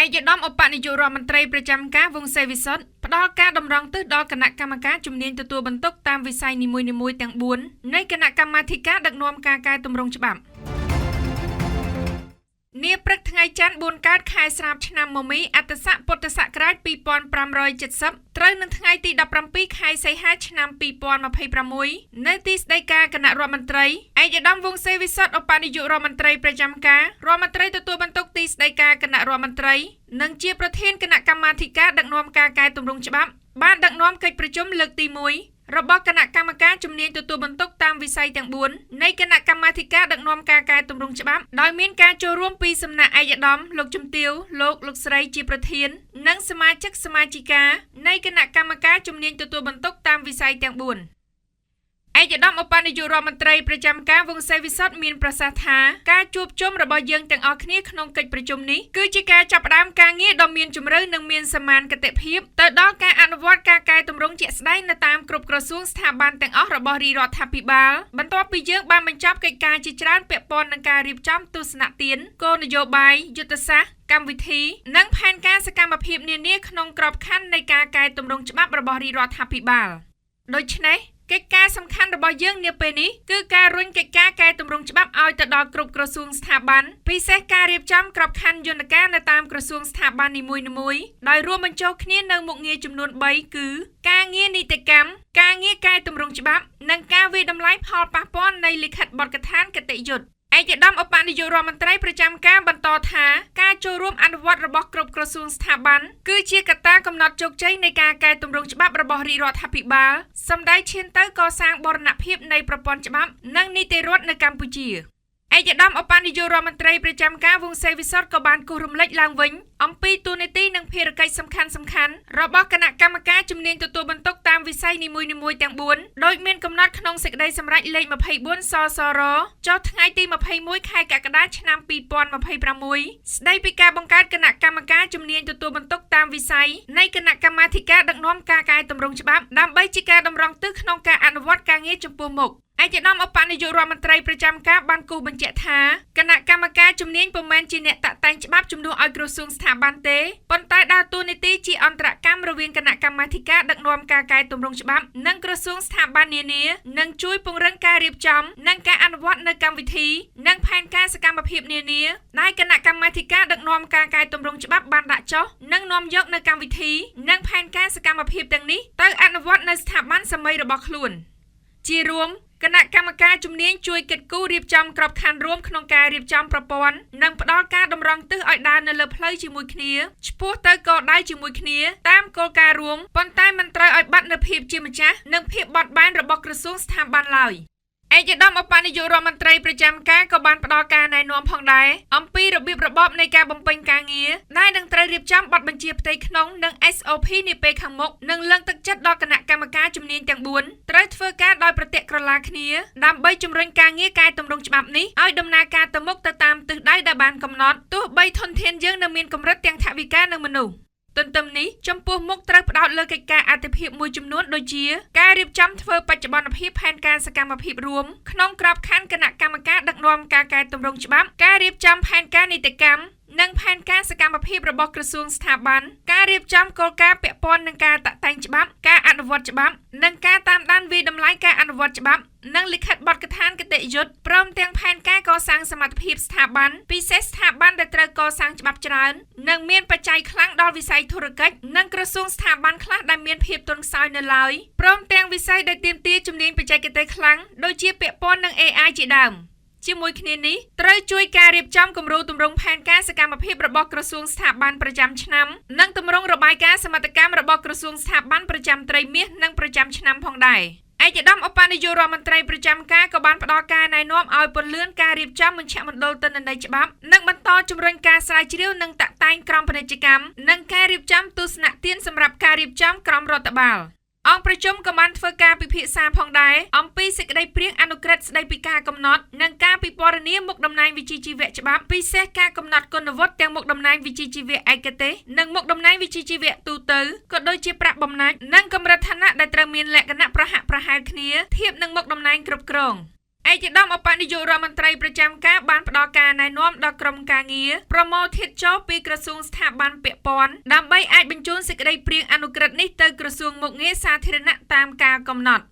ឯកឧត្តមឧបនាយករដ្ឋមន្ត្រីប្រចាំការវង្សសេវិសុទ្ធផ្ដល់ការតម្រង់ទិសដល់គណៈកម្មការជំនាញទទួលបន្ទុកតាមវិស័យនីមួយៗទាំង4នៃគណៈកម្មាធិការដឹកនាំការកែតម្រង់ច្បាប់នាព្រឹកថ្ងៃច័ន្ទ4កើតខែស្រាបឆ្នាំមមីអត្តស័កពុទ្ធសករាជ2570ត្រូវនឹងថ្ងៃទី17ខែសីហាឆ្នាំ2026នៅទីស្តីការគណៈរដ្ឋមន្ត្រីឯកឧត្តមវង្សសេវិសុទ្ធឧបនាយករដ្ឋមន្ត្រីប្រចាំការរដ្ឋមន្ត្រីទទួលបន្ទុកទីស្តីការគណៈរដ្ឋមន្ត្រីនិងជាប្រធានគណៈកម្មាធិការដឹកនាំការកែតម្រង់ច្បាប់បានដឹកនាំកិច្ចប្រជុំលើកទី1របស់គណៈកម្មការជំនាញទទួលបន្ទុកតាមវិស័យទាំង4នៃគណៈកម្មាធិការដឹកនាំការកែតម្រង់ច្បាប់ដោយមានការចូលរួមពីសំណាក់ឯកឧត្តមលោកជំទាវលោកស្រីជាប្រធាននិងសមាជិកសមាជិកានៃគណៈកម្មការជំនាញទទួលបន្ទុកតាមវិស័យទាំង4ឯកឧត្តមឧបនាយករដ្ឋមន្ត្រីប្រចាំការវង្សសេវិសុទ្ធមានប្រសាសន៍ថាការជួបជុំរបស់យើងទាំងអស់គ្នាក្នុងកិច្ចប្រជុំនេះគឺជាការចាប់ផ្ដើមការងារដ៏មានជម្រៅនិងមានសមានគតិភាពទៅដល់ការអនុវត្តការកែតម្រង់ជាក់ស្ដែងនៅតាមគ្រប់ក្រសួងស្ថាប័នទាំងអស់របស់រាជរដ្ឋាភិបាលបន្ទាប់ពីយើងបានបញ្ចប់កិច្ចការជាច្រើនពាក់ព័ន្ធនឹងការរៀបចំទស្សនៈទានគោលនយោបាយយុទ្ធសាស្ត្រកម្មវិធីនិងផែនការសកម្មភាពនានាក្នុងក្របខ័ណ្ឌនៃការកែតម្រង់ច្បាប់របស់រាជរដ្ឋាភិបាលដូច្នេះកិច្ចការសំខាន់របស់យើងនាពេលនេះគឺការរុញកិច្ចការកែតម្រង់ច្បាប់ឲ្យទៅដល់គ្រប់ក្រសួងស្ថាប័នពិសេសការរៀបចំក្របខ័ណ្ឌយន្តការនៅតាមក្រសួងស្ថាប័ននីមួយៗដោយរួមបញ្ចូលគ្នានៅមុខងារចំនួន3គឺការងារនីតិកម្មការងារកែតម្រង់ច្បាប់និងការវិតម្លៃផលប៉ះពាល់នៃលិខិតបទដ្ឋានគតិយុត្តឯកឧត្តមឧបនាយករដ្ឋមន្ត្រីប្រចាំការបន្តថាការចូលរួមអនុវត្តរបស់គ្រប់ក្រសួងស្ថាប័នគឺជាកត្តាកំណត់ជោគជ័យនៃការកែតម្រង់ច្បាប់របស់រាជរដ្ឋាភិបាលសម្ដេចឈានទៅកសាងបូរណភាពនៃប្រព័ន្ធច្បាប់និងនីតិរដ្ឋនៅកម្ពុជាឯកឧត្តមឧបនាយករដ្ឋមន្ត្រីប្រចាំការវង្សសេវិសុទ្ធក៏បានគូសរំលេចឡើងវិញអំពីតួនាទីនិងភារកិច្ចសំខាន់ៗរបស់គណៈកម្មការជំនាញទទួលបន្ទុកតាមវិស័យនីមួយៗទាំង4ដោយមានកំណត់ក្នុងសេចក្តីសម្រេចលេខ24សសរចុះថ្ងៃទី21ខែកក្កដាឆ្នាំ2026ស្តីពីការបង្កើតគណៈកម្មការជំនាញទទួលបន្ទុកតាមវិស័យនៃគណៈកម្មាធិការដឹកនាំការកែតម្រង់ច្បាប់ដើម្បីជាការតម្រង់ទិសក្នុងការអនុវត្តការងារចំពោះមុខឯកឧត្តមឧបនាយករដ្ឋមន្ត្រីប្រចាំការបានគូបញ្ជាក់ថាគណៈកម្មការជំនាញពុំមែនជាអ្នកតាក់តែងច្បាប់ជំនួសឲ្យក្រសួងស្ថាប័នទេប៉ុន្តែដើរតួនាទីជាអន្តរកម្មរវាងគណៈកម្មាធិការដឹកនាំការកែតម្រង់ច្បាប់និងក្រសួងស្ថាប័ននានានិងជួយពង្រឹងការរៀបចំនិងការអនុវត្តនៅកម្មវិធីនិងផែនការសកម្មភាពនានាដែលគណៈកម្មាធិការដឹកនាំការកែតម្រង់ច្បាប់បានដាក់ចុះនិងនាំយកនៅកម្មវិធីនិងផែនការសកម្មភាពទាំងនេះទៅអនុវត្តនៅស្ថាប័នសម័យរបស់ខ្លួនជារួមគណៈកម្មការជំនាញជួយកិត្តគូរៀបចំក្របខ័ណ្ឌរួមក្នុងការរៀបចំប្រព័ន្ធនិងផ្ដល់ការតម្រង់ទិសឲ្យដើរនៅលើផ្លូវជាមួយគ្នាឆ្ពោះទៅគោលដៅជាមួយគ្នាតាមគោលការណ៍រួមប៉ុន្តែមិនត្រូវឲ្យបាត់នូវភាពជាម្ចាស់និងភាពបត់បែនរបស់ក្រសួងស្ថាប័នឡើយឯកឧត្តមឧបនាយករដ្ឋមន្ត្រីប្រចាំការក៏បានផ្ដល់ការណែនាំផងដែរអំពីរបៀបរបបនៃការបំពេញការងារដែលនឹងត្រូវរៀបចំបទបញ្ជាផ្ទៃក្នុងនិង SOP នាពេលខាងមុខនិងលើកទឹកចិត្តដល់គណៈកម្មការជំនាញទាំង4ត្រូវធ្វើការដោយប្រតិក្រឡាគ្នាដើម្បីជំរុញការងារកែតម្រង់ច្បាប់នេះឲ្យដំណើរការទៅមុខទៅតាមទិសដៅដែលបានកំណត់ទោះបីធនធានយើងនៅមានកម្រិតទាំងថវិកានិងមនុស្សទន្ទឹមនេះចំពោះមុខត្រូវផ្ដោតលើកិច្ចការអាទិភាពមួយចំនួនដូចជាការរៀបចំធ្វើបច្ចុប្បន្នភាពផែនការសកម្មភាពរួមក្នុងក្របខ័ណ្ឌគណៈកម្មការដឹកនាំការកែតម្រង់ច្បាប់ការរៀបចំផែនការនីតិកម្មនិងផែនការសកម្មភាពរបស់ក្រសួងស្ថាប័នការរៀបចំគោលការណ៍ពាក់ព័ន្ធនឹងការតាក់តែងច្បាប់ការអនុវត្តច្បាប់និងការតាមដានវិតម្លៃការអនុវត្តច្បាប់និងលិខិតបទដ្ឋានគតិយុត្តព្រមទាំងផែនការកសាងសមត្ថភាពស្ថាប័នពិសេសស្ថាប័នដែលត្រូវកសាងច្បាប់ច្រើននិងមានបច្ច័យខ្លាំងដល់វិស័យធុរកិច្ចនិងក្រសួងស្ថាប័នខ្លះដែលមានភាពទន់ខ្សោយនៅឡើយព្រមទាំងវិស័យដែលទាមទារជំនាញបច្ចេកទេសខ្លាំងដូចជាពាក់ព័ន្ធនឹង AI ជាដើមជាមួយគ្នានេះត្រូវជួយការរៀបចំគម្រោងទម្រង់ផែនការសកម្មភាពរបស់ក្រសួងស្ថាប័នប្រចាំឆ្នាំនិងទម្រង់របាយការណ៍សមិទ្ធកម្មរបស់ក្រសួងស្ថាប័នប្រចាំត្រីមាសនិងប្រចាំឆ្នាំផងដែរឯកឧត្តមឧបនាយករដ្ឋមន្ត្រីប្រចាំការក៏បានផ្ដល់ការណែនាំឲ្យពន្លឿនការរៀបចំមជ្ឈមណ្ឌលទិន្នន័យច្បាប់និងបន្តជំរុញការស្រាវជ្រាវនិងតាក់តែងក្រមពាណិជ្ជកម្មនិងការរៀបចំទស្សនៈទានសម្រាប់ការរៀបចំក្រមរដ្ឋបាលអង្គប្រជុំក៏បានធ្វើការពិភាក្សាផងដែរអំពីសេចក្តីព្រាងអនុក្រឹត្យស្តីពីការកំណត់និងការពិពណ៌នាមុខតំណែងវិជ្ជាជីវៈច្បាប់ពិសេសការកំណត់គុណវុឌ្ឍិទាំងមុខតំណែងវិជ្ជាជីវៈឯកទេសនិងមុខតំណែងវិជ្ជាជីវៈទូទៅក៏ដូចជាប្រាក់បំណាច់និងកម្រិតឋានៈដែលត្រូវមានលក្ខណៈប្រហាក់ប្រហែលគ្នាធៀបនឹងមុខតំណែងគ្រប់គ្រង ឯកឧត្តមឧបនាយករដ្ឋមន្ត្រីប្រចាំការបានផ្ដល់ការណែនាំដល់ក្រុមការងារប្រមូលធាតុចុះពីក្រសួងស្ថាប័នពាក់ព័ន្ធដើម្បីអាចបញ្ជូនសេចក្តីព្រាងអនុក្រឹត្យនេះទៅក្រសួងមុខងារសាធារណៈតាមការកំណត់